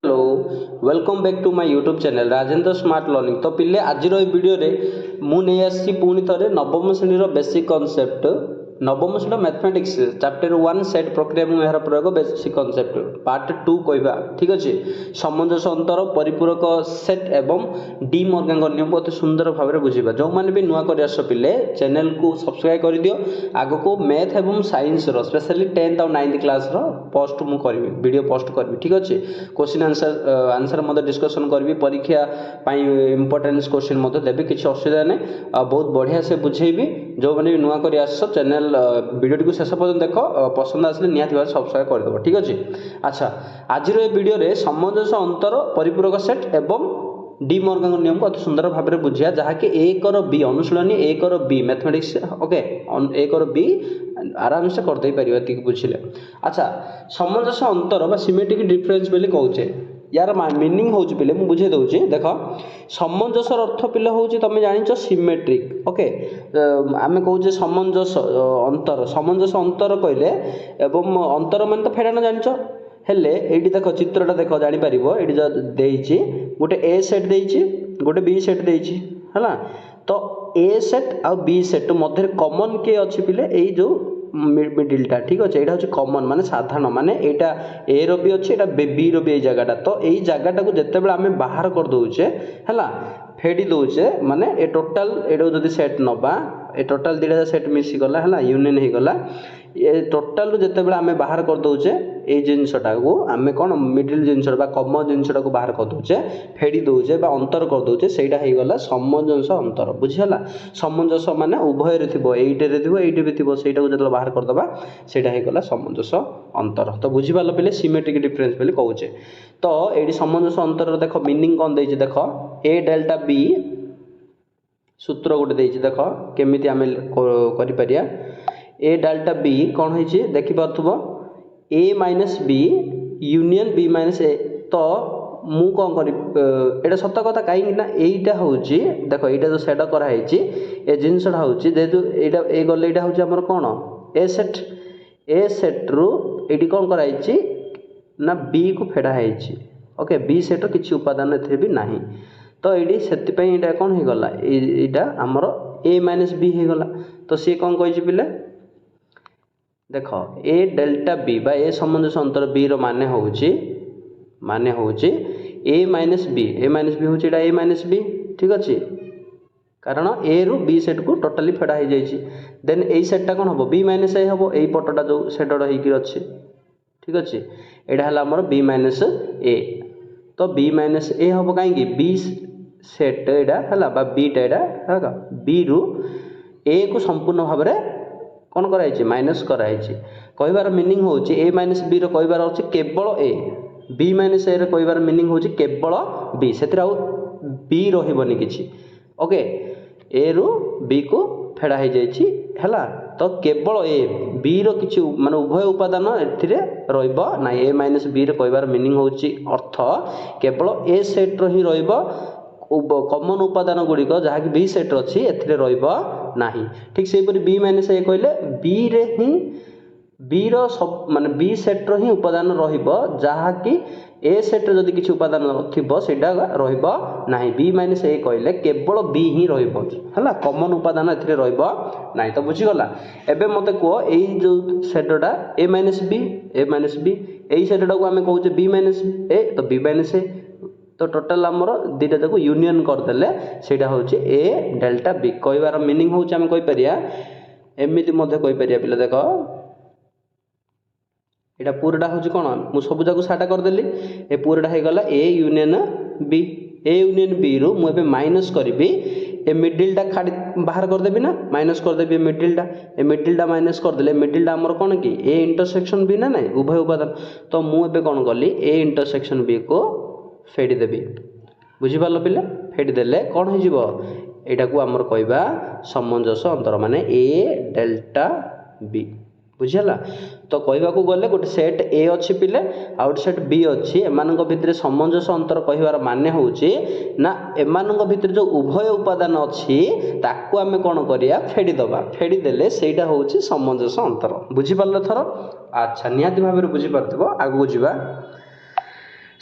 Hello welcome back to my YouTube channel Rajendra smart learning. तो पिले आज वीडियो रे मु नहीं आसी पुणी थे नवम श्रेणी बेसिक कॉन्सेप्ट नवम श्रेणी मैथमेटिक्स चैप्टर 1 सेट प्रक्रिया में यार प्रयोग बेसिक कॉन्सेप्ट पार्ट 2 कहवा ठीक अच्छे। सामंजस्य अंतर परिपूरक सेट एवं डी मॉर्गन नियम को अति सुंदर भाव में बुझा। जो मैंने भी नुआ कर पिले चैनल को सब्सक्राइब कर दियो। आग को मैथ एवं साइंस स्पेशली 10th और 9th क्लास पोस्ट मु करी वीडियो पोस्ट करी ठीक अच्छे। क्वेश्चन आंसर मत डिस्कसन करी परीक्षा इंपोर्टेंस क्वेश्चन मत देवी किसी असुविधा नहीं बहुत बढ़िया से बुझेबी। जो मैंने भी नुआ कर चैनल वीडियो को शेष पर्यटन देख पसंद आसले निहाती भाव सब्सक्राइब करदेव ठीक अच्छे। अच्छा आज वीडियो रे सामंजस्य अंतर परिपूरक सेट एवं डी मॉर्गन नियम को अति सुंदर भाव में बुझिया जहाँकि एक बी अनुशीलनी एक बी मैथमेटिक्स ओके एक बी आराम से करदे पारे बुझिले। अच्छा सामंजस्य अंतर सिमेट्रिक डिफरेंस बोली कहचे यार मीनिंग हूँ पिले मुझे बुझे दूसरी देख सामंजस्य अर्थ पिले हूँ तुम जान सिमेट्रिक ओके आम कहे सामंजस्य अंतर कहले एवं अंतर मान तो फेड़ान जान हेले ये देख चित्रटा देख जापर ये गोटे ए सेट देछि गोटे बी सेट देछि है तो ए सेट आ बी सेट मध्य कॉमन किए अच्छी पिले यही जो मिडिलटा ठीक अच्छे यहाँ हूँ कॉमन माने साधारण माने यहाँ ए रो भी अच्छे यहाँ बी रो भी जगहटा तो यही जगहटा को जिते बड़े आम बाहर कर दौचे है फेड़ी दौचे माने ए टोटाल एटा जदि सेट नवा ए टोटाल दुटा सेट मिसीगला है यूनियन हो गला ए टोटाल जिते बड़े आम बाहर कर दौचे ये जिनसटा को आम कौन मिडिल जिनसा कॉमन जिनसटा को बाहर कर दौचे फेड़ी दौचे अंतर कर दौचे सहीटा हो गला सामंजस्य अंतर बुझीगला। सामंजस्य माने उभय ये भी थी सहीटा को जो बाहर करदे सहीटा हो गला सामंजस्य अंतर। तो बुझीपाल पे सिमेट्रिक डिफरेंस बोली कहचे। तो ये सामंजस्य अंतर देख मीनिंग कौन देख देख ए डेल्टा बी सूत्र गोटे देख देख केमी आम कर ए डेल्टा बी कौन हो देखिपे A minus B union B minus A तो मु कौन कर सत कथा कहीं यहीटा हूँ देख यहाँ जो सेट कराई ए जिनसा हूँ जेहतु यहाँ ए गले यहाँ हूँ आम कौन ए सेट रु ये कौन कराई ना बी को फेड़ा ओके बी सेट किसी उपादान ए भी ना तो ये से कौन हो गला यहाँ आमर ए माइनस बी हो गला। तो सी कौन कही पिले देख ए डेल्टा बी बा ए सामंजस्य अंतर बी रो माने हूँ ए माइनस बी हूँ ए माइनस बी ठीक अच्छे कारण ए रु बी सेट को टोटाली फेड़ा हो जाए देन ए सेटा कौन हम बी माइनस ए हम यही पटटा जो सेटड होती ठीक अच्छे यहाँ है आमर बी माइनस ए तो बी माइनस ए हम कहीं बी सेट यहाँ है बीटा यहाँ बी रु ए को संपूर्ण भाव में कौन कराई माइनस कराई कहबार मीनिंग हूँ ए माइनस बी रहीबार अच्छे केवल ए बी माइनस ए कहबार मीनिंग हूँ केवल बी से बी रही किसी ओके ए रु बी को फेड़ा हो जाए तो केवल ए बी रो किसी माने उभय उपादान ना ए माइनस बी कहबार मीनिंग हूँ अर्थ केवल ए सेट ही कॉमन उपादान गुड़िक जहाँकि बी सेट अच्छी एना ठीक से बी माइनस ए कहले बी रे ही बी रो सब माने बी सेट ही उपादान रहाँकि ए सेट जदि किसी उपादान थी ना बी माइनस ए कहले केवल बी ही है कॉमन उपादान ए तो बुझीगला। एबे मते कह यही जो सेटटा ए माइनस बी यही सेटटा को आम कहे बी माइनस ए तो बी माइनस ए तो टोटाल आमर दुटा जाक यूनियन करदे से हूँ ए डेल्टा बी कहबार मीनिंग हूँ आम कहीपर एमती कहीपर पिला देख यहाँ पूराटा हूँ कौन मुझे सब जाक साटा करदेली ए पूराटा हो गला ए यूनियन बी रु मुझे माइनस करी ए मिडिलटा खाड़ी बाहर करदेवी ना माइनस करदेवी ए मिडिलटा माइनस करदे मिडिलटा आमर कौन कि ए इंटरसेक्शन बी ना ना उभय उपादान तो मुझे कौन कली ए इंटरसेक्शन बी को फेड़ी देवी बुझीपाल पिले फेड़ी देले कौन हो यहाँ को आमर कहवा सामंजस्य अंतर माने ए डेल्टा बी बुझीगला। तो कहवा गले गोटे सेट ए अच्छी पिले आउट सेट बी अच्छी एमान भितर सामंजस्य अंतर कहबार माने हूँ ना एमान भितर जो उभय उपादान अच्छी ताकू आम कौन करिया फेड़ीदबा फेड़ीदेले सेटा हूँ सामंजस्य अंतर बुझीपाल थर। अच्छा निहाती भाव में बुझीपार आगू जावा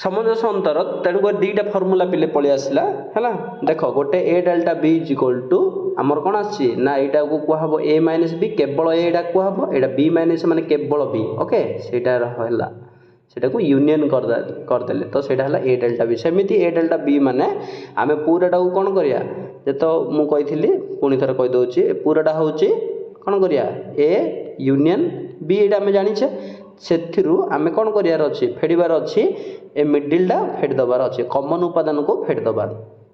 सामंजस्य अंतर तेणुक दुईटा फर्मूला पिले पलि आसला है देख गोटे A delta B is equal to आमर कौन आसी ना यहाँ को कहब ए माइनस बी केवल एटा कहब यहाँ बी माइनस माने केवल बी ओके सेटा को यूनियन करदे तो सेटा है ए डेल्टा बी सेमती ए डेल्टा बी माने आम पूराटा को कौन करिया जे तो मुझे पुणी थर कहीदे पूराटा हूँ कौन करिया ए यूनियन बी ये आम जाचे से आम कौन करार अच्छे फेड़बार अच्छी ए मिडिलटा फेड़ दबार अच्छे कमन उपादान को फेड़ दबार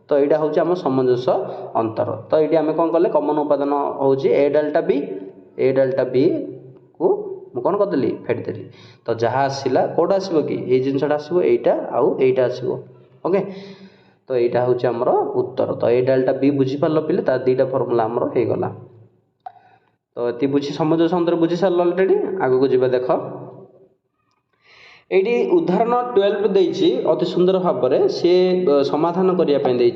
तो यहाँ हूँ आम सामंजस्य अंतर तो ये आम कौन कले कमन उपादान हूँ ए डेल्टा बी को मु कौन करदेली फेड़देली तो जहाँ आसला कौटा आसो कि ये जिनसा आसो यहीटा आउ यहीटा आसो ओके तो यहाँ हूँ आमर उत्तर तो ए डेल्टा बी बुझीपार पिले तार दुईटा फर्मूला आमर हो गला तो ये बुझी सामंजस्य अंतर बुझी सारे अलरेडी आग को जी देख ये उदाहरण 12 देछि अति सुंदर भाव में सी समाधान करने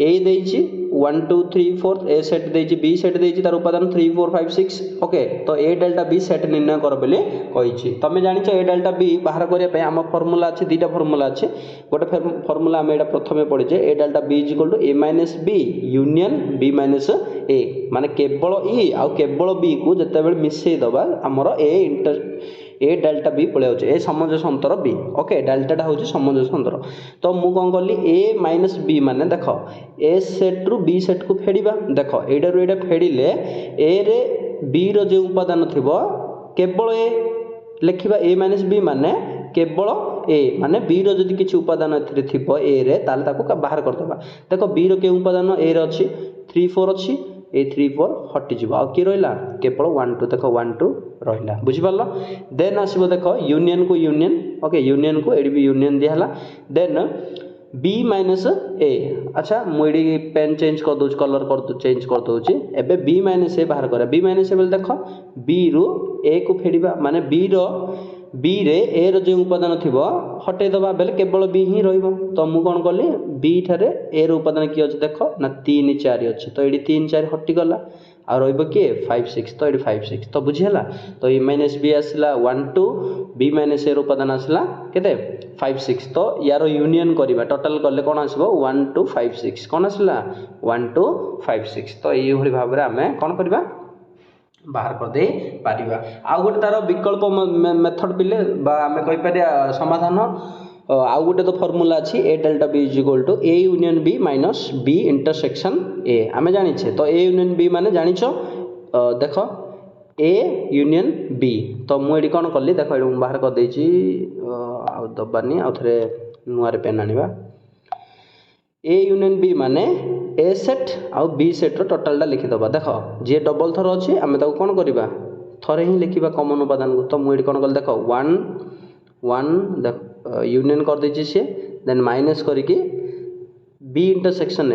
ए देछि 1 2 3 4 ए सेट देछि बी सेट देछि तार उपादान 3 4 5 6 ओके तो ए डेल्टा बी सेट निर्णय कर बोली कही तुम जान ए डेल्टा बी बाहर करने आम फर्मूला अच्छे दुईटा फर्मूला अच्छे गोटे फर्मूला आम यहाँ प्रथम पढ़े A delta B is equal to A minus B union B minus A माने केवल ई आउ केवल बी को जिते बड़े मिसई दबा आमर ए डेल्टा बी पलि ए सामंजस्य अंतर बी ओके डेल्टाटा हूँ सामंजस्य अंतर तो मुझे कौन कली ए माइनस बी माने देख ए सेट रु बी सेट को फेड़ा देख एटा रू फेड़े ए रे बी रो उपादान थी केवल ए लिखा ए माइनस बी माने केवल ए माने बी रो जदि किसी उपादान थी ए रे ताको बाहर करदे देख बी रो के उपादान ए रे अच्छी 3 4 अच्छी ए 3 4 हटिଯିव आ कि रहा केवल 1 2 देख 1 2 रहा बुझिपार देन आसो देख यूनियन को यूनियन ओके यूनियन को ये भी यूनियन दिहला देन बी माइनस ए अच्छा मुझे पेन चेंज कर दूँ कलर कर चेंज कर दूँ एबे बी माइनस ए बाहर करा बी माइनस ए बोले देख बी रु ए को फेड़ा माने बी रे ए रो जो उपादान थी हटेदबा बेले केवल बी ही रहिबो तो मु कौन कली बी ठारे ए रो उपादान किए अच्छे देख ना 3 4 अच्छे तो ये 3 4 हटिगला आ रहिबो किए 5 6 तो ये 5 6 तो बुझीला तो ए माइनस बी आसला 1 2 बी माइनस ए रो उपादान आसला केते 5 6 तो यार यूनियन करवा टोटाल कले कौन आसबो 1 2 5 6 कौन आसला 1 2 5 6 तो ये भली भाव में आम कौन करवा बाहर कर दे पारिबा आउ गोटे तार विकल्प मेथड पिले आम कहीपर समाधान आउ गोटे तो फर्मूला अच्छी A delta B is equal to A union B minus B intersection A आम जाचे तो ए यूनियन बी माने जानिछ देख ए यूनियन बी तो मुझे कौन कली देख ये बाहर कर देछि आ दबानी आउ थे नुआ पेन आनिबा ए यूनियन बी माने ए सेट आउ बी सेट रो टोटालटा लिखिदबा देख जी डबल थर अच्छे आम कौन करवा थरे ही लिखा कमन उपादान को तो मुझे कौन कल देख 1 1 यूनियन कर देछि सी देन माइनस करके बी इंटरसेक्शन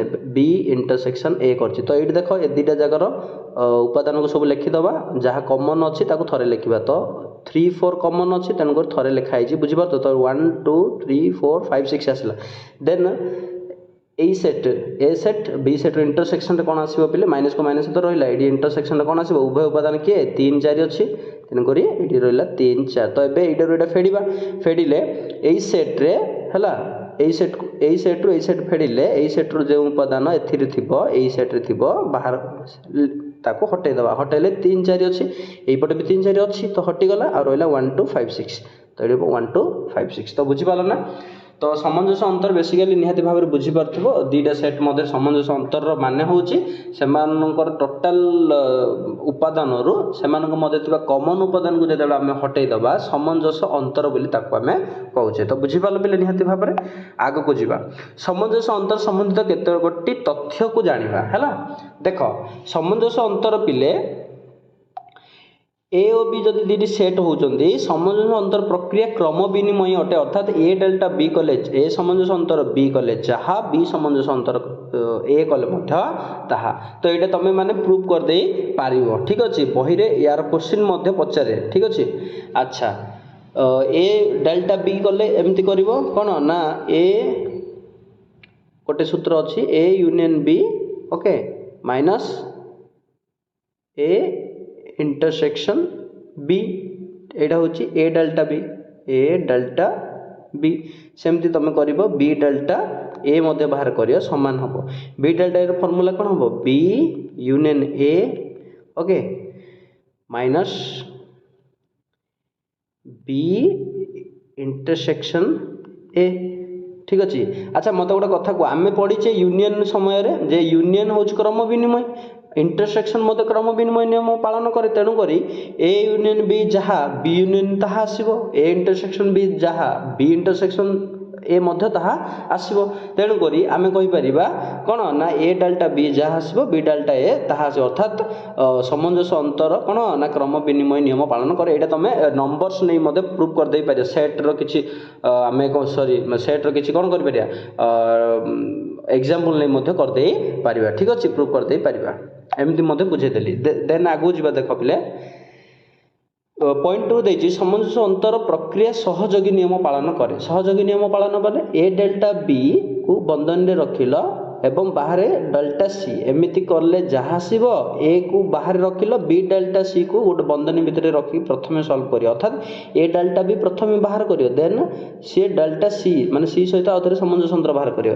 ए कर तो ये देख ए दुईटा जगार उपादान को सब लिखिदबा जहाँ कमन अच्छी ताको लिखा तो 3 4 कमन अच्छी तेणुक थे लिखाई बुझीपार तो 1 2 3 4 5 6 आसला देन ए सेट बी सेट इंटरसेक्शन कौन आसो पे माइनस को माइनस तो रहा ये इंटरसेक्शन कौन आसो उभय उपादान किए 3 4 अच्छी तेणुक ये रहा 3 4 तो ये फेड़ा फेड़े यही सेट्रे है यही सेट्रु यही सेट फेड़े यही सेट्रु जो उपादान ए सेट्रे थी बाहर ताको हटेदबा हटेले 3 4 अच्छी यहीपटे भी 3 4 अच्छी तो हटिगला आ रहा 1 2 5 6 तो ये 1 2 5 6 तो बुझीपार ना तो सामंजस्य अंतर बेसिकली निहाती भाव में बुझीपार दुईटा सेट मध्य सामंजस्य अंतर माने हूँ से टोटाल उपादान से मध्य कमन उपादान को जो आम हटेदबा सामंजस्य अंतर बोली आम कहे तो बुझीपार पे निहाती भाव में आग को जावा सामंजस्य अंतर संबंधित केते गोटी तथ्य को जाना है देख सामंजस्य अंतर पिले ए और बी जदि दीटी सेट होती सामंजस्य अंतर प्रक्रिया क्रम विनिमय अटे अर्थात ए डेल्टा बी कले ए सामंजस्य अंतर बी कले जहाँ बी सामंजस्य अंतर ए कले ताहा तो ये तुम मैंने प्रूव कर दे पारिबो ठीक अच्छे बही रे यार क्वेश्चन पचारे ठीक अच्छे अच्छा ए डेल्टा बी कले एमती करिवो कौन ना ए गोटे सूत्र अच्छी A union B okay minus A intersection B एटा हूँ ए डेल्टा बी सेमती तुम कर बी डेल्टा ए मध्य बाहर कर समान हम बी डेल्टा ए फर्मूला कौन हम B union A okay minus B intersection A ठीक अच्छे। अच्छा मत गोटे कथा कह आम पढ़ीचे यूनियन समय जे यूनियन हूँ क्रम विनिमय इंटरसेक्शन मत क्रम विनिमय नियम पालन करे तेणुक ए यूनियन बी जहाँ बी यूनियन ताहा आसिबो ए इंटरसेक्शन बी जहाँ बी इंटरसेक्शन ए मध्य ताहा आसिबो तेणुक आम कहीपर कौन ना ए डेल्टा बी जहाँ आसिबो बी डेल्टा ए ताहा आसिबो अर्थात सामंजस्य अंतर कौन ना क्रम विनिमय नियम पालन करे एटा तुम नंबर्स नहीं मध्य प्रूव कर दे पारे सेट्र किसी आम सॉरी सेट्र किसी कौन कर एग्जांपल नहीं मध्य कर दे पारिबा ठीक अच्छे प्रूव कर दे पारिबा एमती मध्य बुझेदेली देन आगु जा देख पिले पॉइंट टू देखिए सामंजस्य अंतर प्रक्रिया सहयोगी नियम पालन करे सहयोगी नियम पालन कले ए डेल्टा बी को बंधन रे रखिल एवं बाहर डेल्टा सी एमती कले जहाँ आसब ए को बाहर रखिल बी डेल्टा सी को गोटे बंधनी भितर रखी प्रथम सल्व कर अर्थात ए डेल्टा बी प्रथम बाहर कर देन सी डेल्टा सी माने सी सहित आउे सामंजस्य अंतर बाहर कर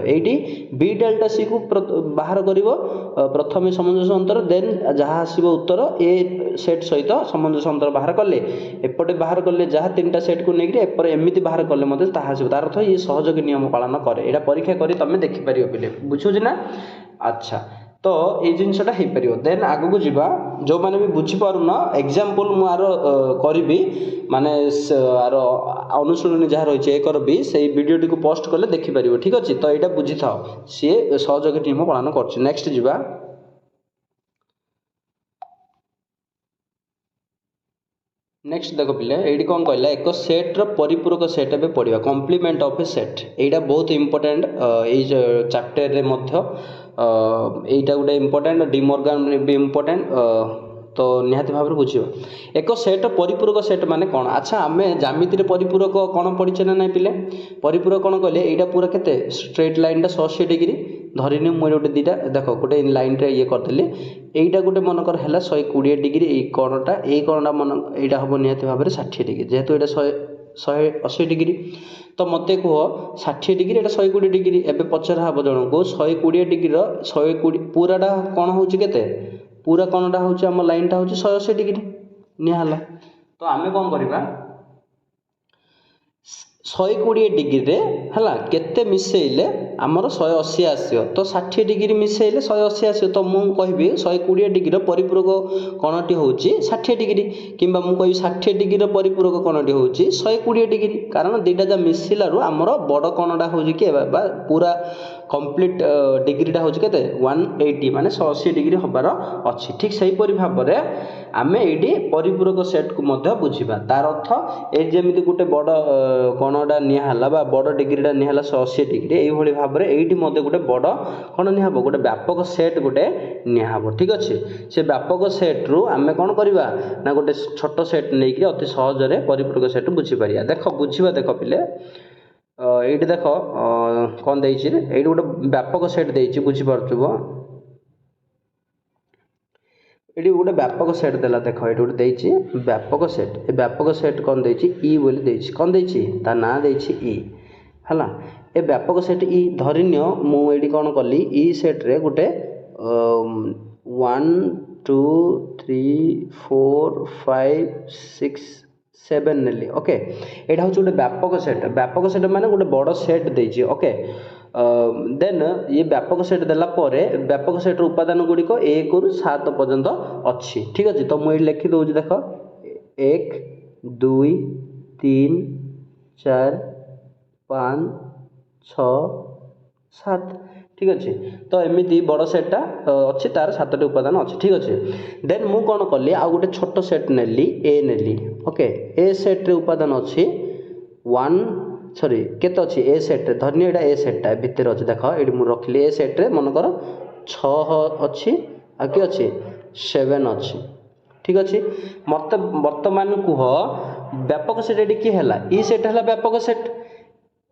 बी डेल्टा सी को बाहर कर प्रथम सामंजस्य अंतर देन जहाँ आसब उत्तर ए सेट सहित सामंजस्य अंतर बाहर कले एपटे बाहर कले जहाँ तीन टा सेट को लेकर एपर एमती बाहर कले मत आसब तार अर्थ ये सहयोगी नियम पालन करे यहाँ परीक्षा कर तुम देखिपर पे बुझुच ना। अच्छा तो ये जिनसा हो पार देन आगू जावा जो मैंने भी बुझीपारुन एग्जाम्पल मुझार करी माने आर अनुशीलन जहाँ रही एक भी से भिडटी को पोस्ट कले देखिपर ठीक अच्छे तो यहाँ बुझी था सी सहयोगी नियम पालन कर नेक्स्ट जावा नेक्स्ट देख पे ये कौन कहला एक सेट्र परिपूरक सेट ए पढ़ा कम्प्लीमेंट ऑफ ए सेट यहाँ बहुत इंपोर्टेंट ये चैप्टर रे मध्य यहाँ गोटे इंपोर्टेंट डिमॉर्गन भी इंपोर्टेंट तो निहाती भाव बुझे एक सेट परिपूरक सेट माने कौन। अच्छा आम जामिति परिपूरक कौन पढ़ीचे ना नहीं पिले परिपूरक कौन कहले यहाँ पूरा केते स्ट्रेट लाइन 180 डिग्री धरिनी मुझे गोटे दीटा देख गोटे लाइन रे ये करदेली यहीटा गोटे मनकर है 120 डिग्री कोणटा यही कोणटा मन यहाँ हम निहाती भाव 60 डिग्री जेहेतु यहाँ 180 डिग्री तो मत कह 60 डिग्री एटा 120 डिग्री एवं पचरा हम जन को 120 डिग्री 120 पूराटा कौन हो पूरा कोणटा हूँ आम लाइनटा हूँ 180 डिग्री निहाला तो आम कौन करवा 120 डिग्री रे हला केते मिसेइले आमर 180 आसियो तो 60 डिग्री मिसेइले 180 आसियो तो मु कहबी 120 डिग्री परिपूरक कोणटी होउची 60 डिग्री किंबा मु कहबी 60 डिग्री परिपूरक कोणटी होउची 120 डिग्री कारण दुईटा जा मिसिलारु आमर बड़ कोणटा होउची के पूरा कंप्लीट डिग्रीटा होउची केते 180 माने 180 डिग्री हबार अछि ठीक सही परि भाव रे आमे एडी परिपूरक सेट को मध्य बुझिबा तार अर्थ ए जेमिति गुटे बड़ कोणटा निहाला बा बड़ डिग्रीटा निहाला 180 डिग्री एई भली भाव रे एडी मध्य गुटे बड़ कोण निहाबो गुटे व्यापक सेट गुटे निहाबो ठीक अछि से व्यापक सेट रु आमे कोन करबा ना गुटे छोट सेट नै कि अति सहज रे परिपूरक सेट बुझि परिया देखो बुझिबा देखो पिले एडी देखो कोन देइछि रे एडी गुटे व्यापक सेट देइछि बुझि परछुबो ये गोटे व्यापक सेट देला देख ये गोटे देइछि व्यापक सेट ए व्यापक सेट कौन देइछि ई बोली देइछि कौन देइछि ता ना देइछि ई हला ए व्यापक सेट ई धरिनियो मु एडी कौन कली ई सेट रे गोटे 1 2 3 4 5 6 7 नेली ओके एटा हो गोटे व्यापक सेट माने गोटे बड़ सेट देइछि ओके देन ये व्यापक सेट देला परे व्यापक सेट उपादान गुड़िक 1 रु 7 पर्यंत अच्छी ठीक अच्छे तो मुझे लिखि दूँ देख 1 2 3 4 5 6 7 ठीक अच्छे तो एमती बड़ सेटा अच्छी तार 7टी उपादान अच्छी ठीक अच्छे देन मु कौन कली आ गोटे छोट सेट नेली ए नेली ओके ए सेट रे उपादान अच्छी 1 सॉरी केते अच्छी ए सेट रे धरनी एटा ए सेटा भितर अच्छे देख ये मुझे रखिली ए सेट रे मनकर 6 अच्छी आ कि अच्छी 7 अच्छी ठीक अच्छे मत वर्तमान कुह व्यापक सेट एटी कि हैला ई सेट हैला व्यापक सेट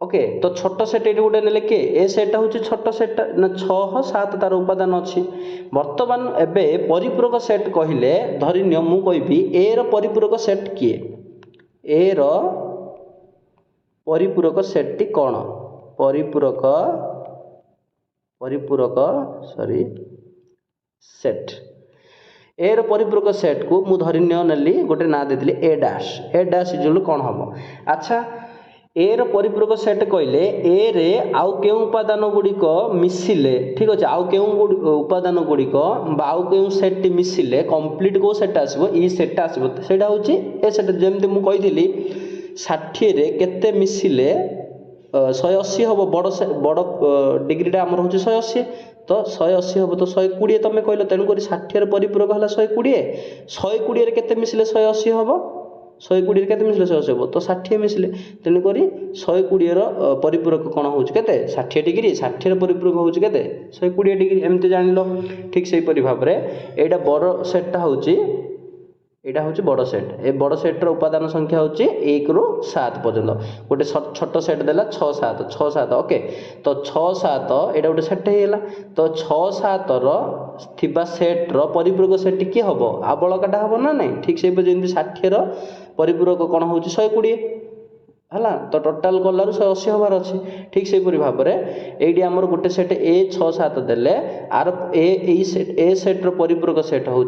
ओके तो छोट सेट एटी गोटे नेले के ए सेटा होची छोट सेट ना 6 7 तार उपादान अच्छी वर्तमान एबे परिपूरक सेट कहिले धरिनियो मु कहबी ए रो परिपूरक सेट किए ए रो परिपूरक सेटटी कौन परिपूरक परिपूरक सॉरी सेट ए रो परिपूरक सेट को मु धरिनियो नेली गोटे ना देथिली ए डैश इजुल कौन हम अच्छा ए रो परिपूरक सेट कहले ए रे आउ के उपादान गुड़िक मिसिले ठीक अच्छे आउ के उपादान गुड़िक आउ के सेट मिसिले कंप्लीट को सेट आसबो ई सेट आसबो सेटा होची ए सेट जेमति मु कहिथिली 60 रे केते मिसिले 180 हम बड़ डिग्रीटा आमर हूँ 180 तो 180 हम तो 120 तुम कहल तेणुक 60 परिपूरक है 120 120 केते मिसिले 180 हम 120 केते मिसिले 180 हम तो 60 मिसिले तेणुक 120 परिपूरक कौन हो 60 डिग्री 60 परिपूरक हो 120 डिग्री एमती जान लो ठीक से भाव में यहाँ बड़ सेटटा हूँ एटा हूँ बड़ सेट ए बड़ सेट्र उपादान संख्या हूँ 1 ରୁ 7 पर्यंत गोटे छोट सेट देला 6 7 ओके तो 6 7 एटा गोटे सेट होगा तो 6 7 थिबा सेट्र परिपूरक सेट किए हम आ बड़काटा हम ना नहीं ठीक से जमी 60 परिपूरक कौन हूँ 120 है तो टोटाल कलर 180 हबार अच्छे ठीक से भाव में ये आमर गोटे सेट ए 6 7 देले आर ए सेट्र परिपूरक सेट हूँ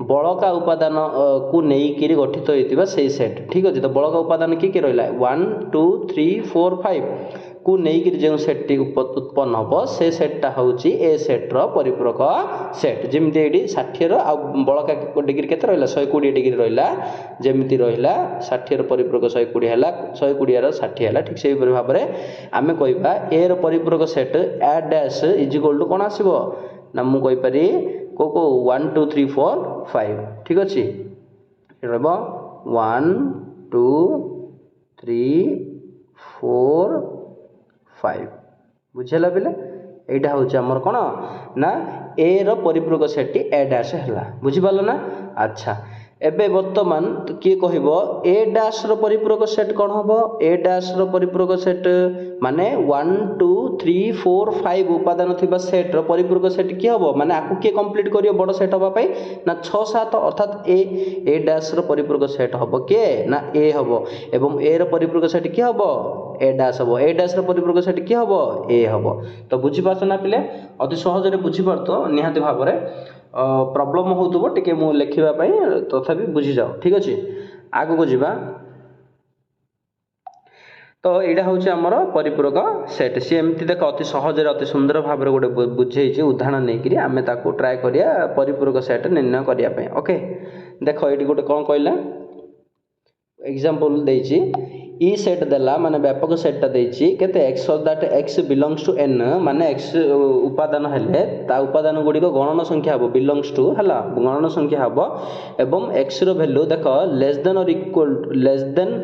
बड़का उपादान को लेकिन गठित होता से सेट ठीक अच्छे तो बड़का उपादान किए रहा 1 2 3 4 5 को लेकिन जो सेट्टी उत्पन्न हम से सेट्टा हूँ ए सेट्र परिपूरक सेट जमी ये 60 बड़का डिग्री के रहा 120 डिग्री रहा जमी रहा 60 परिपूरक 120 है 120 60 है ठीक से भाव में आम कहवा ए परिपूरक set A dash is equal to कौन आसो ना मुझे को 1 2 3 4 5 ठीक अच्छे रहा 1 2 3 4 5 बुझेला बेले यहाँ हूँ आमर कौन ना ए परिपूरक सेट ए डैश है बुझीपाल ना अच्छा एबे वर्तमान किए कह ए डैश परिपूरक सेट कौन हम ए डैश परिपूरक सेट माने 1 2 3 4 5 उपादान थिबा सेट परिपूरक सेट किए हम माने आपको किए कंप्लीट करियो बड़ सेट होगा ना 6 7 अर्थात ए डैश परिपूरक सेट हम किए ना ए हम एवं ए परिपूरक सेट किए हम ए डैश हम ए डैश परिपूरक सेट किए हम ए हम तो बुझीपार ना पिले अति सहज बुझीपार तो निहाती भाव में प्रॉब्लम हो टे मु लिखापी तथापि बुझी जाओ ठीक अच्छे आग को जीवा तो यहाँ हूँ आमर परिपूरक सेट सी एमती देख अति सहज अति सुंदर भाव में गोटे बुझे उदाहरण नहीं आम ताको ट्राए करिया परिपूरक सेट निर्णय करने ओके देख ये गोटे कौन कहला एग्जांपल देछि ई सेट देला माने व्यापक सेटटा देछि केते x so that x belongs to n माने x उपादान हेले ता उपादान गुडी को गणन संख्या हबो बिलोंग्स टू हला गणन संख्या हबो एवं x रो वैल्यू देखो लेस देन और equal less than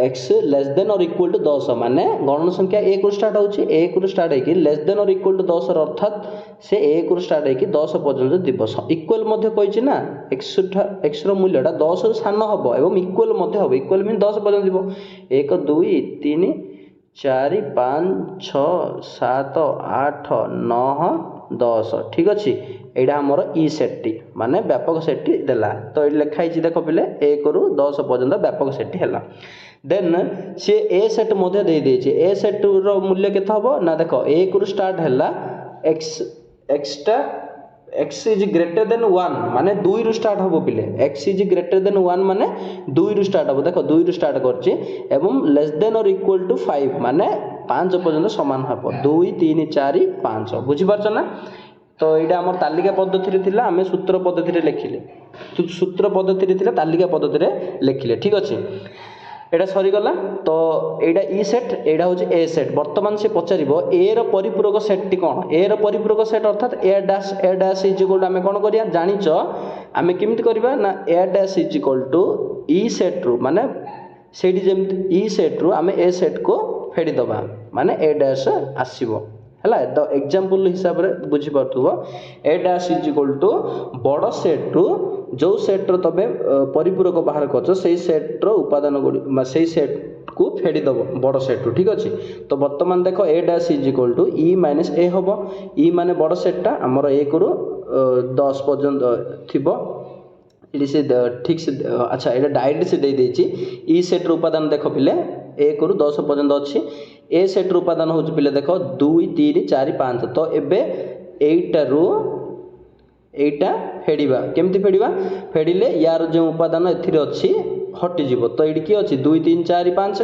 x less than और इक्वल टू 10 माने गणन संख्या 1 रु स्टार्ट होछि 1 रु स्टार्ट है लेस देन और इक्वल टू 10 अर्थात से 1 रु स्टार्ट है 10 पर्यंत दिवस इक्वल मध्ये कहिछि ना x रो मूल्यटा 10 रु सान हबो एवं इक्वल मध्ये हबो इक्वल मीन 10 पर्यंत दिबो 1 2 3 4 5 6 7 8 9 10 ठीक अच्छे यहाँ आमर ई सेट्टी माने व्यापक सेट्टी देला तो ये लिखाई देख पिले 1 रु 10 पर्यंत व्यापक सेट्टी है देन सी ए सेट मध्य दे देछि ए सेट रो मूल्य केते हबो ना देखो 1 रु स्टार्ट हैला x इज ग्रेटर देन 1 माने 2 रु स्टार्ट हबो पिले x इज ग्रेटर देन 1 माने 2 रु स्टार्ट हबो देखो 2 रु स्टार्ट करछि एवं लेस देन और इक्वल टू 5 माने 5 पर्यंत समान हबो 2 3 4 5 बुझी पारछ ना तो यहाँ आम तालिका पद्धति थिला आमे सूत्र पद्धति लिखिले सूत्र पद्धति थिला तालिका पद्धति लिखिले ठीक अच्छे एटा सरीगला तो एटा ई सेट एटा हूँ ए सेट बर्तमान से पचार ए परिपूरक सेट टी कौन ए परिपूरक सेट अर्थात A dash is equal to आम कौन करिया जानिच आम केमिति करबा ना A dash is equal to E set रु माने सेठी जेमति ई सेट रु आम ए सेट को फेडी दबा माने ए डैश आसीबो है तो एग्जांपल हिसाब से बुझी पार्थुव ए डैश इज इक्वल टू बड़ सेट रु जो सेट रो तबे परिपूरक बाहर करछ से सेट रो उपादान गुडी से सेट को फेडी दबो बड़ सेट रु ठीक अछि तो वर्तमान देखो A dash is equal to E minus A हबो ई माने बड़ सेटटा हमर 1 रु 10 पर्यंत थिबो इडी से ठीक से अच्छा एटा डायरेक्ट से दे देछि ई सेट रो उपादान देखो पिले 1 ରୁ 10 पर्यंत अच्छी ए सेट उपादान हूँ पे देख 2 3 4 5 तो एबे एइटारू एइटा फेड़ा केमती फेड़ा फेड़िले यार जो उपादान एथिरे अच्छी हटिଯିव तो ये किए अच्छी 2 3 4 5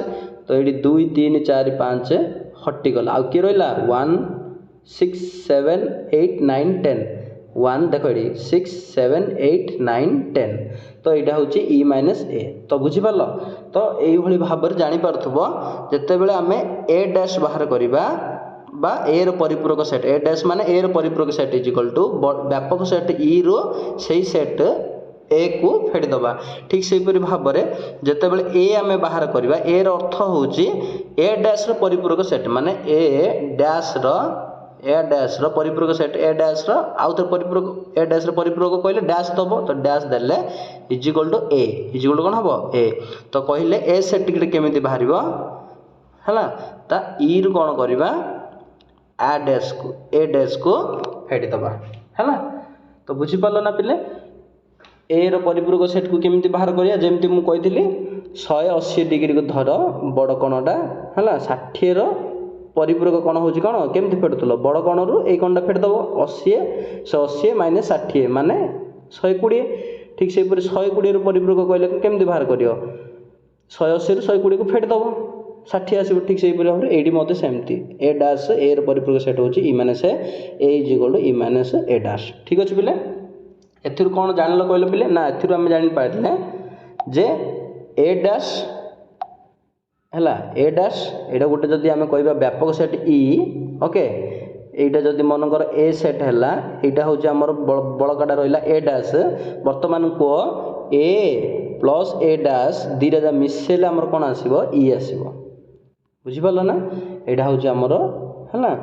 तो ये 2 3 4 5 हटिगला आउ किए रहा 1 6 7 8 9 10 1 देख ये 6 7 8 9 10 तो यहाँ हूँ इ माइनस ए तो बुझीपार तो यही भाव में जापरथुब जिते बड़े आम ए डैश बाहर करवा बा ए रो परिपूरक सेट ए डैश माने ए रो परिपूरक सेट इज इक्वल टू व्यापक सेट इ रो सही सेट ए को फेड़ी दबा ठीक से भाव में जिते बड़े ए आम बाहर करवा ए रो अर्थ हूँ ए डैश रो परिपूरक सेट माने ए डैश रो परिपूरक सेट ए डैश रो आउ तो परिपूरक ए डैश रो परिपूरक कहले डैश दबो तो डैश देले is equal to A is equal to कोन हबो ए तो कहले ए सेट टिके केमिति बाहरिबो हला ता ई रु कोन करबा ए डैश को फेडी दबा हला तो बुझी पालो ना पिले ए रो परिपूरक सेट को केमिति बाहर करिया जेमति मु कहितली 180 डिग्री को धर बड़ कोणटा हला 60 रो परिपूरक कोण होची कोण केमति फेडुतलो बड़ कोण रु ए कोणटा फेड दबो 80 180 माइनस 60 माने 120 ठीक से 120 रो परिपूरक कहले केमति बाहर करियो 180 रो 120 को फेड दबो 60 आसीबो ठीक से भाव में एडी मते सेमती ए डैश ए रो परिपूरक सेट होची E minus A is equal to E minus A dash ठीक अछि पिले एथिरु कोन जानलो कहलो पिले ना एथिरु हम जानि पाइतले जे ए डैश हला ए डैश एटा गोटे जदि आमे कहबा व्यापक सेट इ ओके एटा जदि मनकर ए सेट हला एटा होची हमर बळकाटा रहिला ए डैश वर्तमान को ए प्लस ए डैश दिरा मिसेले हमर कोन आसीबो इ आसीबो बुझी पालो ना एटा होची हमर हला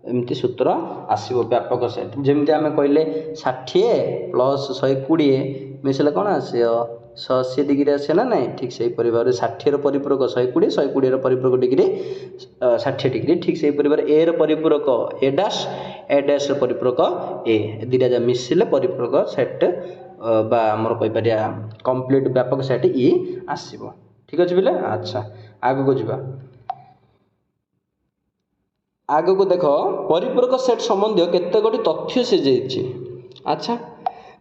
एमती सूत्र आसीबो व्यापक सेट जेमती आमे कहले 60 प्लस 120 मिसेले कोन आसीयो 180 डिग्री आसे ना नहीं ठीक से परिवार 60 रो परिपूरक 120 120 रो परिपूरक डिग्री 60 डिग्री ठीक से परिवार ए रो परिपूरक ए डैश रो परिपूरक ए दिरा जा मिसिले परिपूरक सेट बा हमर कहि परिया कंप्लीट व्यापक सेट इ आसीबो ठीक अछि बिले अच्छा आगो को जिबा आगो को देखो परिपूरक सेट संबंधी केते गोटी तथ्य से जेछि अच्छा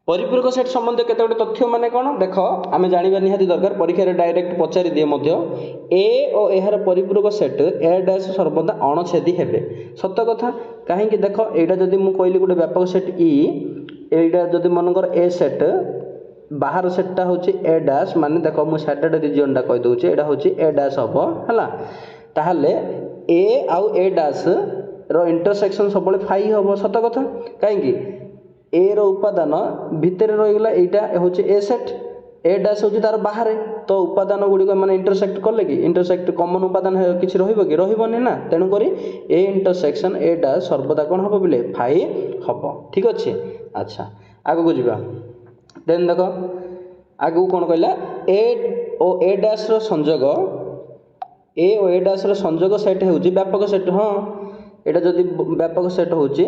परिपूरक सेट संबंधी केते गोटे तथ्य माने कोन देखो आमे जानिबा निहाती दरकार परीक्षा रे डायरेक्ट पचारि दिए मध्य ए और एहार परिपूरक सेट ए डैश सर्वदा अणछेदी हेबे सत्य कथा काहे कि देखो एटा जदी मु कहली गोटे व्यापक सेट इ एटा जदी मनकर ए सेट बाहर सेटटा होची ए डैश माने देखो मु सैटरडे रीजन टा कहि दोचे एटा होची ए डैश हबो हला ताहले ए आउ ए डैश रो इंटरसेक्शन सबले फाई हबो सत्य कथा काहे कि ए रो उपादान भितर रहिगला एटा होची ए सेट ए डैश होची तार बाहर तो उपादान गुडी को माने इंटरसेक्ट करले कि इंटरसेक्ट कॉमन उपादान किछि रहिबो कि रहिबोनी ना तेनु करी ए इंटरसेक्शन ए डैश सर्वदा कोन हबो बिले फाई हबो ठीक अछि अच्छा आगो को जिबा देन देखो आगो कोन कहला ए ओ ए डैश रो संयोग ए ओ ए डैश रो संयोग सेट होची व्यापक सेट हां एटा जदी व्यापक सेट होची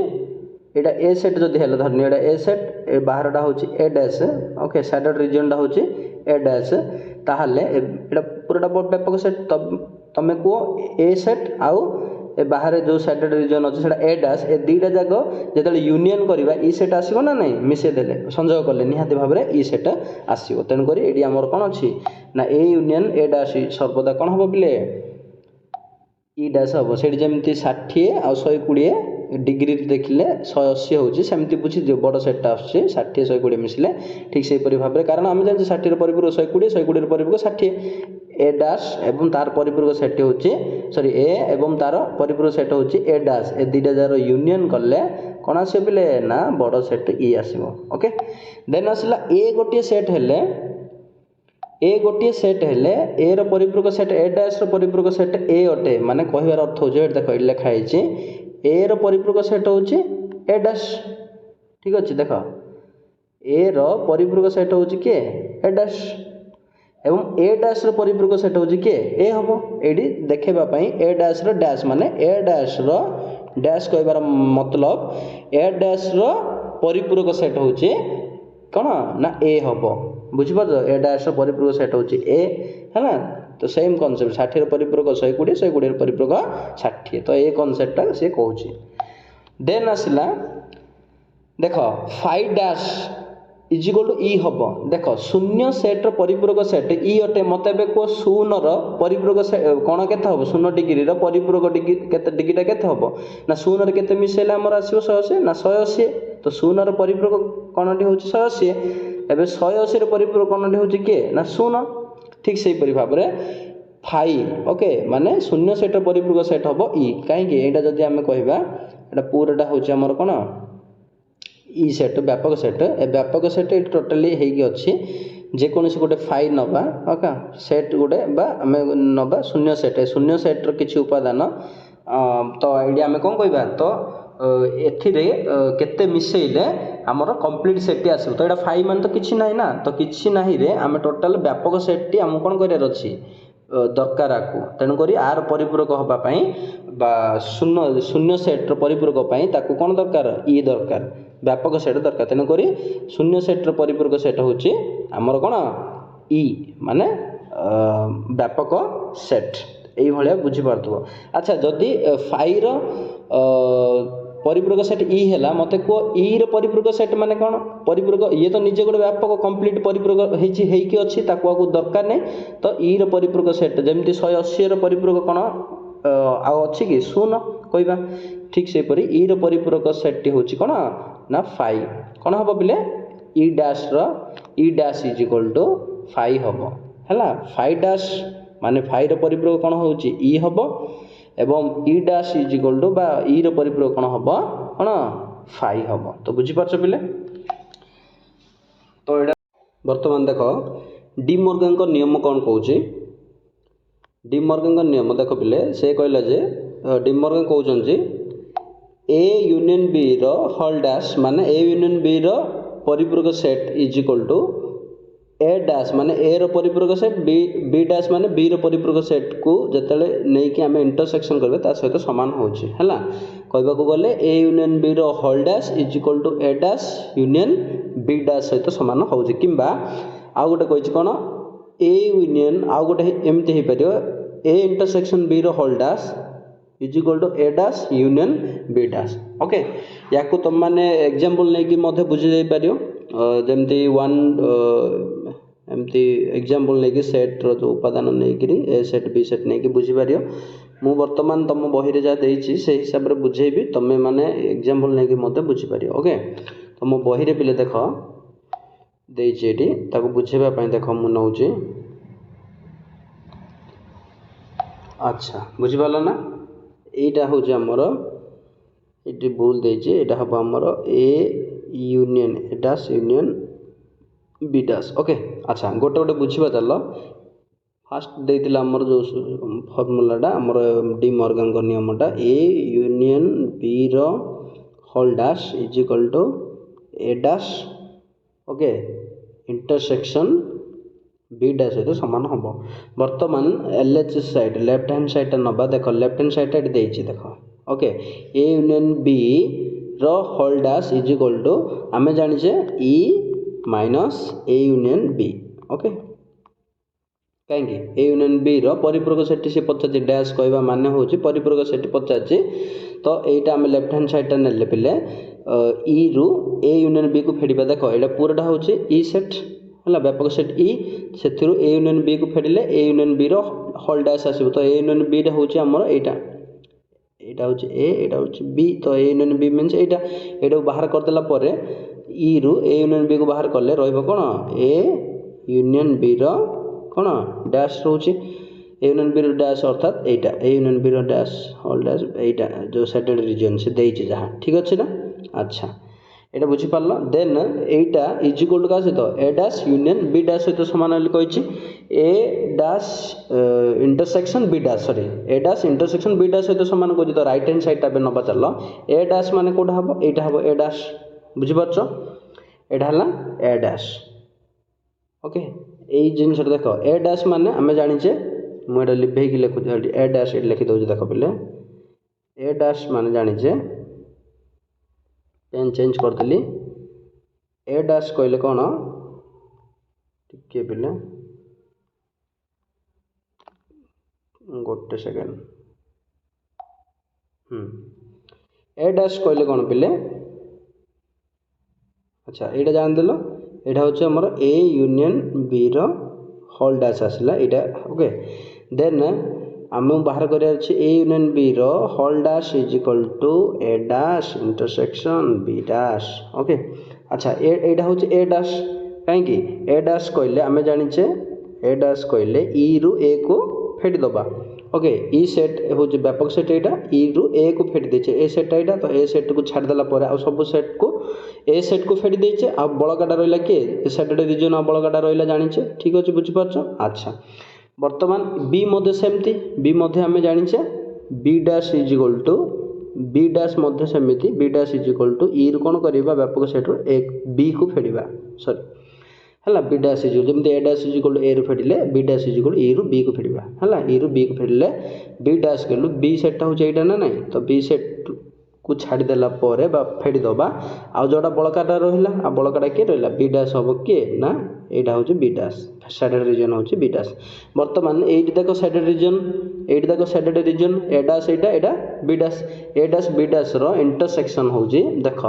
एटा ए सेट जदी हेला धरनी एटा ए सेट ए बाहरटा होची A dash okay sadder reason टा होची ए डैश ताहले एटा पूराटा व्यापक सेट तमे को ए सेट आउ ए बाहर जो सैडर रीजन अछि सेटा ए डैश ए दीटा जाको जेतले यूनियन करबा ई सेट आसीबो ना नहीं मिसे देले संयोग करले निहाती भाव रे ई सेट आसीबो तेन करी एडी हमर कोन अछि ना ए यूनियन ए डैश सर्वदा कोन हबो बिले ई डैश हबो सेडी जेमति 60 आ 120 डिग्री देखिले 180 होची सेमति बुझी दियो बड़ सेटटा आछे 60 120 मिसले ठीक से परि भाबरे कारण हम जान 60 रो परिपूरक 120 120 रो परिपूरक 60 ए डैश एवं तार परिपूरक सेट होची सॉरी ए एवं तार परिपूरक सेट होची ए डैश ए दिटा जार यूनियन करले कोन आसे बिले ना बड़ सेट ई आसीबो ओके देन आसला ए गोटिए सेट हेले ए गोटिए सेट हेले ए रो परिपूरक सेट ए डैश रो परिपूरक सेट ए अटे माने कहिवार अर्थ हो जे देखो लिखा हैछि ए रो परिपूरक सेट होची ए डैश ठीक अछि देखो ए रो परिपूरक सेट होची के ए डैश एवं ए डैश रो परिपूरक सेट होची के ए हबो एडी देखेबा पई ए डैश रो डैश माने ए डैश रो डैश कहबार मतलब ए डैश रो परिपूरक सेट होची कोन ना ए हबो बुझि पर ए डैश रो परिपूरक सेट होची ए हैना तो सेम कनसेप्ट 60 परिपूरक 120 120 परिपूरक 60 तो ये कनसेप्टटा से कहूँ। देन आसला देख 5 डैश इज इक्वल टू ई हम देख शून्य सेट्र परिपूरक सेट ई अटे मत कह शून्र परिपूरक कौन के हम 0 डिग्री परिपूरक डिग्री डिग्रीटा के हम ना शून्य के मिसेले आमर आसो 180 ना 180 तो शून्य परिपूरक कौनटी हूँ 180 एवं 180 परिपूरक कौनटी हूँ किए ना शून्य ठीक से भाव में 5 ओके माने शून्य सेट्र परिपूरक सेट हम ई कहीं यहाँ जदि आम कहवा यहाँ पूराटा हूँ आमर कौन ई सेट व्यापक सेट ए व्यापक सेट ये टोटाली होगी जेकोसी गोटे 5 नवा ओके सेट गोटे आम नवा शून्य सेट्र किसी उपादान तो ये आम कौन कहवा तो एथिरे केते मिसेइले आमर कंप्लीट सेट आसो तो यहाँ 5 मान तो किसी ना ना तो किसी ना रे आम टोटाल व्यापक सेट आम कौन करार अच्छी दरकार आपको तेणुक आर परिपूरक हाँपाई शून्य शून्य सेट्र परिपूरक ताकू कौन दरकार ई दरकार व्यापक सेट दरकार तेणुक शून्य सेट्र परिपूरक सेट हूँ आमर कौन ई माने व्यापक सेट ये बुझीपार। अच्छा जदि 5 परिपूरक सेट ई है मत कह ई परिपूरक सेट माने कौन परिपूरक ये तो निजे गोटे व्यापक कंप्लीट परिपूरक होइकी अच्छी ताकू दरकार नहीं तो ई परिपूरक सेट जमी 180 परिपूरक कौन आउ अच्छी कि शून्य कहवा ठीक से ई परिपूरक सेट हूँ कौन ना 5 कौन हम बोले E dash is equal to 5 हम है 5 डैश माने 5 परिपूरक कौन हूँ ई हम एवं E dash is equal to E परिपूरक कौन हम कौन 5 हम तो बुझीपार पे तो यहाँ बर्तमान देख डी मॉर्गन का नियम कौन कौच डी मॉर्गन का नियम देख पे से कहला जे डी मॉर्गन कहते A union B whole dash माने ए यूनियन बी परिपूरक set is equal to A dash माने ए परिपूरक सेट बी डैश माने बी परिपूरक सेट को जिते नहीं कि आम इंटरसेक्शन करेंगे सहित सामान होगा कहवा को गले A union B whole dash is equal to A dash union B dash सहित सामान हो कि आउ गोटे कही कौन ए यूनियन आउ गोटे एमती हो पार A intersection B whole dash is equal to A dash union B dash okay या तुम मैंने एग्जांपल नहीं कि बुझी पार जमती वन एमती एग्जांपल नहीं कि सेट रो जो उपादान नहीं कि ए सेट बी सेट नहीं कि बुझी पार मु वर्तमान तुम बही रे जहाँ देती से हिसाब से बुझेबी तुम्हें माने एग्जांपल नहीं कि मत बुझीपार ओके तो मो बही रे पिले देख देती बुझेबा देख मु नौ अच्छा बुझीपार ना यहीटा हूँ आमर ये भूल देची यहाँ हम आमर A union A dash union B dash okay अच्छा गोटे गोटे बुझा चल फास्ट देते आमर जो फर्मूलाटा आमर डी मॉर्गन का नियमटा A union B whole dash is equal to A dash okay intersection B dash सहित सामान हम बर्तमान L H side left hand side नवा देख लेफ्ट हैंड साइड देख okay A union B whole dash is equal to आम जाचे E minus A union B okay कहीं ए यूनियन बी परिपूरक सेट से पचार डैश कहवा मान हूँ परिपूरक सेट पचार तो यहाँ आम लेफ्ट हैंड साइड ने पे ई रु ए यूनियन बी को फेड़ा देख यहाँ पूराटा हूँ ई सेट है व्यापक सेट ई से ए यूनियन बी को फेड़े A union B whole dash आसो तो ए यूनियन बी हूँ आमर यहाँ हूँ ए यहाँ हूँ बी तो ए यूनियन बी मीन्स यहाँ बाहर करदेला ई रु ए यूनियन बी को बाहर कले कौन ए यूनियन बी कौन डैश रोचे ए यूनियन बी डैश अर्थात यहाँ A union B dash whole dash यहाँ जो सैटेलाइट रिजन से देती जहाँ ठीक अच्छे ना अच्छा यहाँ बुझीपार देन यहाँ इज इक्वल टू क्या सहित A dash union B dash सहित सामान कही A dash intersection B dash sorry A dash intersection B dash सहित सामान कही तो राइट हैंड साइड पे नवा चल ए डैश मान कौटा हम यहाँ हम ए डैश बुझीपार यहाँ है ए डैश ओके यही जिनस देख ए डैश मान आम जाचे मुझे लिभेक लिखुच ए डैश ये लिखिदे देख पे ए डैश मान जाचे पेन चेंज करदेली ए डैश कहले कौन टिके पे गोटे सेकेंड ए डैश कहले कौन पिले अच्छा यहाँ जानदेल यहाँ हूँ आमर A union B whole dash आसला यहाँ ओके देन आम बाहर करार A union B whole dash is equal to A dash intersection B dash okay अच्छा यहाँ हूँ ए डैश कहीं ए डैश कहले आम जाचे ए डैश कहले ई रु ए को फेटी दबा ओके ई सेट हूँ व्यापक सेट यहाँ ई रु ए को फेटी देचे ए सेट यहाँ तो ए सेट को छाड़देला आ सब सेट को ए सेट को फेटी देचे आ बड़काटा रहा किए सैटरडे रिजन आ बड़काटा रहा जाचे ठीक अच्छे बुझीपार अच्छा बर्तमान बी मध्य सेमती बी मध्य आम जाचे B dash is equal to B dash मध्य सेमती B dash is equal to E रु कौन करवा व्यापक सेट्रु ए बी को फेड़ा सॉरी है बी डैश इज जमी A dash is equal to A रु फेटिले B dash is equal to E रु बी को फेड़ा है ई रु बी को फेटिले बी डैश कहलु बी सेटा हूँ यहाँ ना नहीं तो बी सेट को छाड़देला फेड़ी दबा आ जोटा बड़काटा रहा आ बड़काटा किए रहा बी डैश हम किए ना यहाँ हूँ बी डैश सैटरडे रिजन हूँ बी डैश बर्तमान ये देख सैटरडे रिजन ये देख सैटरडे रिजन ए डैश यहाँ B dash A dash B dash intersection हूँ देख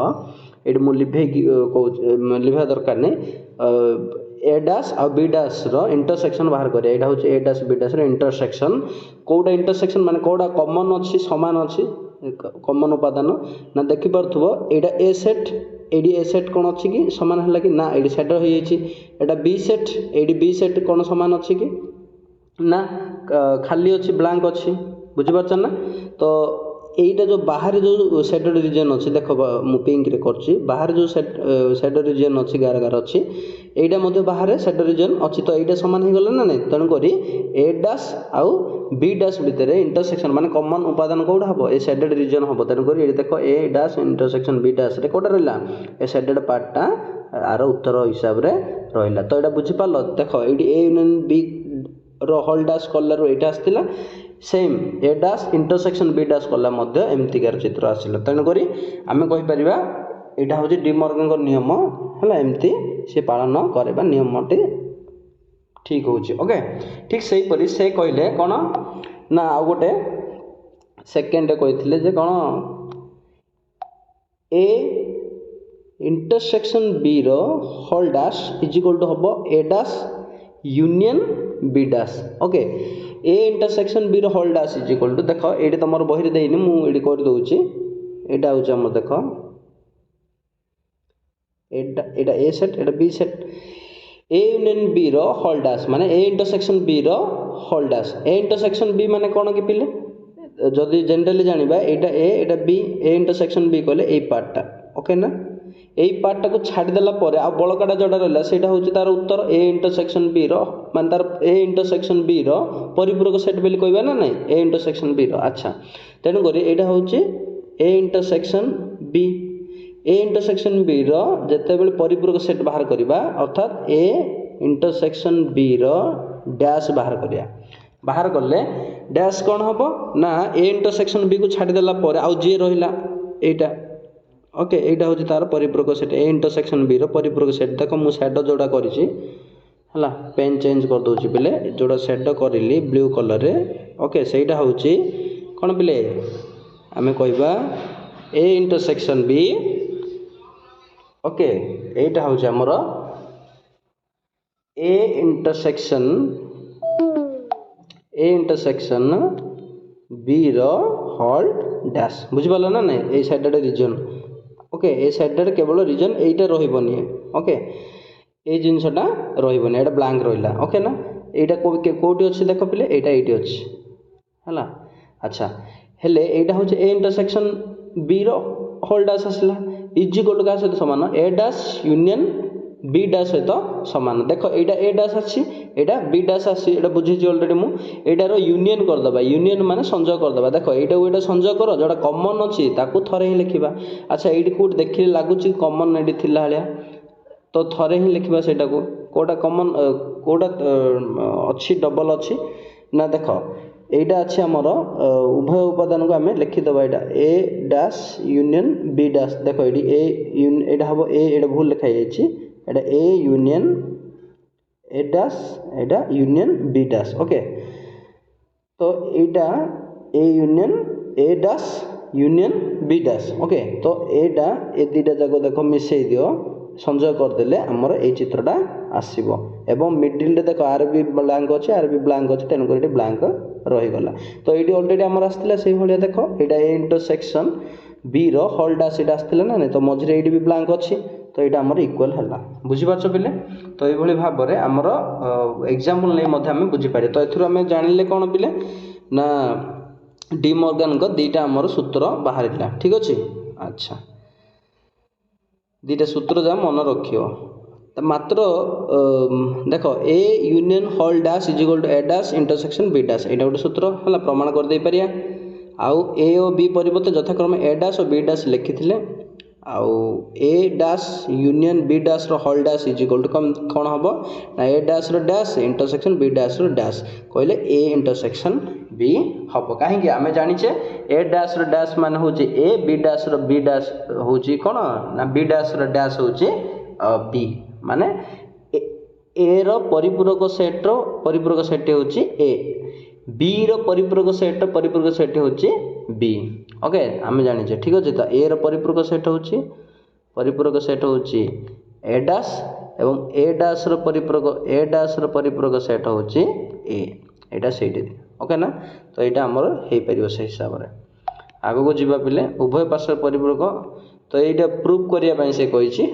ये मुझे लिभा दरकार नहीं ए डैश आ बी डैश इंटरसेक्शन बाहर कर यहाँ हूँ A dash B dash intersection कौटा इंटरसेक्शन माने कौटा कॉमन अच्छी सामान अच्छी कॉमन उपादान ना देखिपो यहाँ A set AD A set कौन अच्छी कि सामान है कि ना ये सेट हो बी सेट ये बी सेट कौन सामान अच्छी कि ना खाली अच्छी ब्लांक अच्छी बुझीपार ना तो এইটা जो बाहर जो सैटरडे रिजन अच्छी देख मु पिंक रे करछि बाहर जो सैटरडे रिजन अच्छी गार गार अच्छी एटा मध्य बाहर सैटरडे रिजन अच्छी तो एटा समान हो गला ना नहीं तेणु करी ए डैश आउ बी डैश भितर इंटरसेक्शन माने कॉमन उपादान कौटा हम ए सैटरडे रिजन हम तेणु करी ये देख ए डैश इंटरसेक्शन बी डैश रे कौटा रहा ए सैटरडे पार्टा आर उत्तर हिसाब से रहा तो यहाँ बुझीपार देख ये A union B whole dash colour यहाँ आसला same A dash intersection B dash कला एमतीकार चित्र आसला तेणुक आम कहीपर यहाँ हूँ डिमर्गन नियम है एमती सी पालन करवा नियमटी ठीक हूँ ओके ठीक से हीपरी से कहले कौन ना आउ गोटे सेकेंड कही कौन A intersection B whole dash is equal to हम A dash union B dash okay A intersection B whole dash is equal to देख ये तुम बही देनी मुझे कर दूसरी यहाँ हूँ आम देख यहाँ ए सेट यहाँ B set A union B whole dash माने A intersection B whole dash A intersection B माने कौन कि पिले जदि जनरली जाना यहाँ बी ए इंटरसेक्शन बी कहले ये पार्टा ओके ना यही पार्टा को छाड़देला आ बड़काटा जोड़ा रहा से हूँ तार उत्तर ए इंटरसेक्शन बी मान तार ए इंटरसेक्शन बी परिपूरक सेट बोली कहवा ना नहीं ए इंटरसेक्शन बी अच्छा तेणुक यहाँ हूँ A intersection B A intersection B जिते बड़े परिपूरक सेट बाहर करवा अर्थात ए इंटरसेक्शन बी डैश बाहर करिया बाहर कले डैश कौन हम ना ए इंटरसेक्शन बी को छाड़देला आउ जी रहा यहाँ ओके यहाँ हूँ तार परिपूरक सेट ए इंटरसेक्शन बी परिपूरक सेट देख मुझे सेड जोड़ा करी पेन चेंज कर दूसरी पिले जोड़ा सेड करी ब्लू कलर रे ओके से हूँ कौन पिले आम कहवा ए इंटरसेक्शन बी ओके यहाँ हूँ आमर A intersection B whole dash बुझीपाल ना नहीं ये shaded region okay A shaded केवल रिजन यहीटा रही ओके ये जिनसटा रही यहाँ ब्लांक रहा ओके ना यहाँ कौटी अच्छी देख पिले यहाँ ये अच्छी है अच्छा हेले यहाँ हूँ A intersection B whole dash आसला इज इक्वल क्या सहित सामान A dash union B dash सहित सामान देख यहाँ ए डैश आसी यहाँ बी डैश आसी बुझी अलरेडी मुझार यूनियन करदे यूनियन माने संजोग करदे देख यहाँ संजोग कर जोटा कमन अच्छी थे ही लिखा अच्छा ये कौट देखिए लगुच कमन ये थी भाया तो थे ही लिखा से कौटा कमन कौटा अच्छी डबल अच्छी ना देख यहाँ अच्छी आमर उभय उपादान को आम लिखिदे यहाँ A dash union B dash देख ये यहाँ हम ए भूल लिखाई यहाँ ए यूनियन ए डैश यहाँ यूनियन बी डैश ओके तो एटा A union A dash union B dash okay तो एटा ए दुटा जाक देख मिसई दियो संजय करदेले आमर ए चित्रटा आसीबो एवं मिडिल रे देख आर बी ब्लैंक अच्छे आर बी ब्लैंक अच्छे तेणुक ये ब्लैंक रहीगला तो ये अलरेडी आमर आसला से भाया देख यहाँ ए इंटरसेक्शन बी रो हल डैश ये आसला ना नहीं तो मझे ये भी ब्लैंक अच्छी तो यहाँ आमर इक्वल है बुझीपार पे तो ये भाव में आमर एग्जाम्पल नहीं आम बुझीपारे तो एम जानिले कौन पिले ना डी मॉर्गन को दीटा आमर सूत्र बाहर ठीक अच्छे अच्छा दीटा सूत्र जा मन रखियो मात्र देख A union whole dash is equal to A dash intersection B dash यहाँ गोटे सूत्र है प्रमाण कर दे पारिया आउ ए और बी परिवर्ते यथाक्रम ए डैश और बी डैश लिखी आउ A dash union B dash whole dash is equal to कौन हम ना ए डैश रो डैश इंटरसेक्शन बी डैश रो डैश कहले ए इंटरसेक्शन बी हम कहीं आम जाचे ए डैश रो डैश मान हूँ ए बी डैश रो बी डैश हूँ कौन ना बी डैश रो डैश हूँ बी माने ए रो परिपूरक सेट हूँ ए बी रो परिपूरक सेट हूँ बी ओके आम जाचे ठीक अच्छे तो ए रो परिपूरक सेट हूँ ए डैश एवं ए डैश रो परिपूरक सेट हूँ ए यहाँ से ओके ना तो यहाँ आमर हो पार से हिसाब से आग को जीवा पिले उभय पार्श्व परिपूरक तो ये प्रूफ करने से कही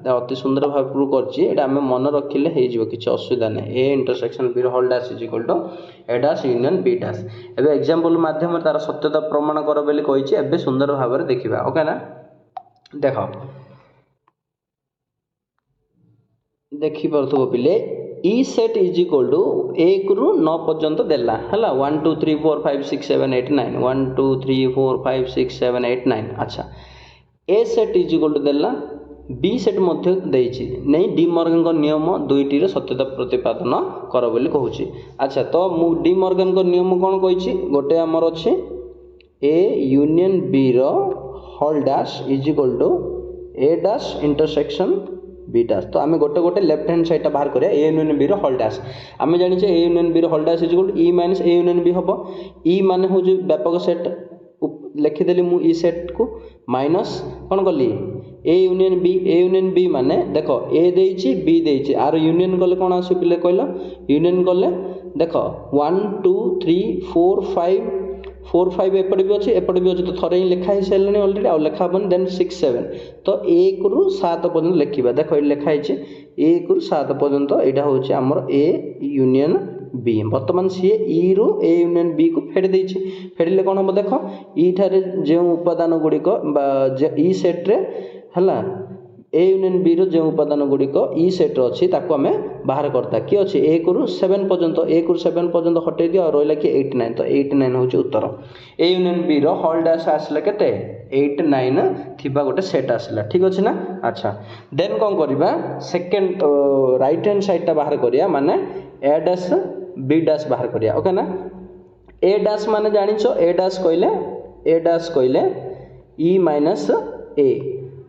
अति सुंदर भाव प्रूफ कर मन रखिले किसी असुविधा नहीं A intersection B whole dash is equal to A dash union B dash एवं एग्जांपल माध्यम तार सत्यता प्रमाण कर बोली कही एवं सुंदर भाव में देखा ओके ना देख देखिपु पिले ई सेट इज इक्वल टू 1 ରୁ 9 पर्यंत देला है 1 2 3 4 5 6 7 8 9 1 2 3 4 5 6 7 8 9 अच्छा ए सेट इज इक्वल टू देला बी सेट मध्य देइछि नहीं डी मॉर्गन को नियम दुईटी रे सत्यता प्रतिपादन कर बोली कहूछि अच्छा तो मु डी मॉर्गन को नियम कोन कहिछि गोटे हमर अछि A union B whole dash is equal to A dash intersection B dash तो आम गोटे गोटे लेफ्ट हैंड साइड बाहर करिया A union B whole dash आम जानिछे A union B whole dash is equal to E minus A union B हबो E माने हो जो व्यापक सेट लिखिदेली मु ई सेट को माइनस कौन कली ए यूनियन बी माने देख ए देइछि बी देइछि आर यूनियन कले कौन आसे पिले कहलो यूनियन कले देख 1 2 3 4 5 4 5 एपटे भी अच्छे एपटे भी अच्छे तो थोड़े ही लिखा ही सारे अलरेडी आउ लिखा हेन देन 6 7 तो 1 ରୁ 7 पर्यंत लिखा देख ये लिखाई 1 ରୁ 7 पर्यंत यहाँ हूँ आमर ए यूनियन बी बर्तमान सी ई रु ए यूनियन बी को फेड़ देछि फेड़िले कौन हम देख ई ठारे जो उपादान गुड़िक ई सेट्रे है ए यूनियन बी रो जो उपादान गुड़िक ई सेट अच्छी ताको आम बाहर करता किए अच्छे 1 ରୁ 7 पर्यंत 1 ରୁ 7 पर्यंत हटै दियो और रहा कि 8 9 तो 8 9 हूँ उत्तर A union B whole dash आसला केते 8 9 थिबा गोटे सेट आसला ठीक अच्छे ना अच्छा देन कौन करवा सेकेंड राइट हैंड साइड टा बाहर करिया माने ए डैश बी डैश बाहर करिया ओके ना ए डैश माने जानिछो ए डैश कहले ई माइनस ए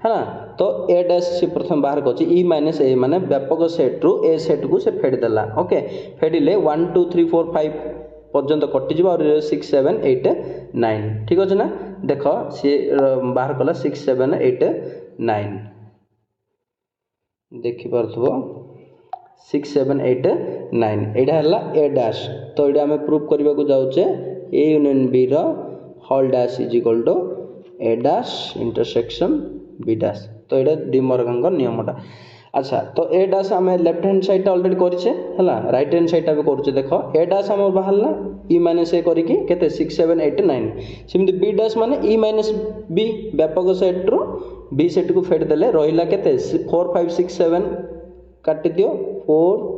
है तो ए डैश से प्रथम बाहर कर ई माइनस ए माने व्यापक सेट रु ए सेट को से फेड़ देला ओके फेडिले 1 2 3 4 5 पर्यंत कटिज और 6 7 8 9 ठीक अच्छे ना देख सी बाहर कला 6 7 8 9 देखिपु 6 7 8 9 यहाँ है ए डैश तो ये आम प्रूफ करने को जाऊे A union B whole dash is equal to A dash intersection B dash तो ये डी मॉर्गन का नियमटा अच्छा तो ए डैश आम लेफ्ट हैंड साइड अलरेडी करें है राइट हैंड साइड भी करुचे देख ए डैश आम बाहर ई माइनस ए करके 6 7 8 9 सेमती बी डैश माने ई माइनस बी व्यापक सेट रो बी सेट को फेड देले रहिला केते 4 5 6 7 काटी दियो 4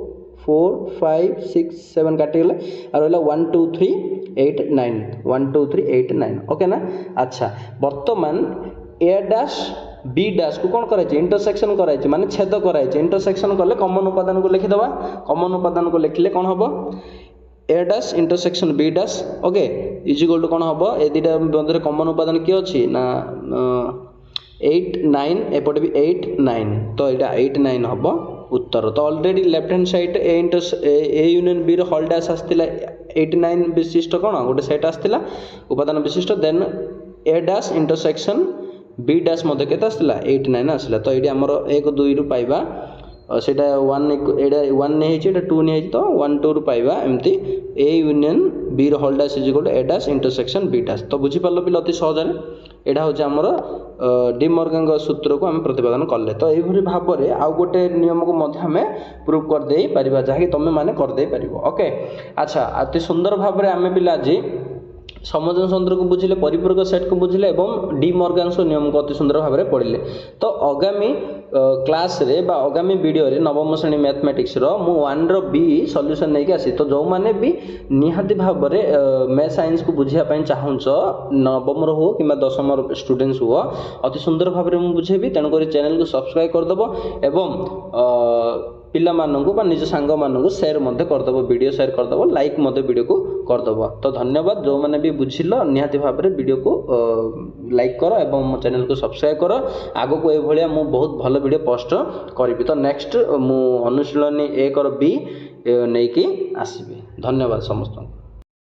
4 5 6 7 काटिगले और रहा 1 2 3 8 9 1 2 3 8 9 ओके ना अच्छा वर्तमान ए डैश बी डैश को कौन कराई इंटरसेक्शन कराई माने छेद कराई इंटरसेक्शन कले कॉमन उपादान को लिखिदबा कॉमन उपादान को लिखिले कौन हम A dash intersection B dash okay is equal to कौन हम ए दुटा मध्य कॉमन उपादान किए अच्छी ना 8 9 एपटे भी 8 9 तो यहाँ 8 9 हम उत्तर। तो already left hand side A union B whole dash आसला 89 विशिष्ट कौन गोटे सेट आसला उपादान विशिष्ट then A dash intersection B dash मध्य केते आसला 89 आसला। तो ये आमर 1 2 रु पाइबा सेटा 1 एटा 1 नहीं एटा 2 नहीं तो 1 2 रु पाइबा एमती A union B whole dash is equal to A dash intersection B dash. तो बुझी पारलो पिला अति सहज एटा होचे आमर डी मॉर्गन सूत्र को आम प्रतिपादन कले। तो यही भाव में आउ गोटे नियम को मध्य आम प्रूव कर दे परिबा जहाँकि तुम मैंने कर दे परिबो। ओके अच्छा अति सुंदर भाव में आम पिला आज समोजन सूत्र को बुझिले परिपूरक सेट को बुझिले एवं डी मॉर्गन नियम को अति सुंदर भाव में पढ़िले। तो आगामी क्लास रे बा आगामी वीडियो रे नवम श्रेणी मैथमेटिक्स रो मु 1 रो बी सॉल्यूशन नहीं आसी। तो जो माने भी निहाती भाव में मैथ साइंस को बुझिया पई चाहूछ नवम रो हो कि दशम रो स्टूडेंट्स हो अति सुंदर भाव में मु बुझेबी। तेणुक चैनल को सब्सक्राइब करदेव एवं पिला मानू बा निज सांग मानू शेयर मध्य करदेव वीडियो शेयर करदेव लाइक मध्य वीडियो को करदेव। तो धन्यवाद जो मैंने भी बुझिल निहाती भाव में वीडियो को लाइक कर एवं मो चैनल को सब्सक्राइब कर आगो को ये मु बहुत भल वीडियो पोस्ट करी। तो नेक्स्ट मु अनुशीलनी 1 और बी नहीं कि आसबि। धन्यवाद समस्त।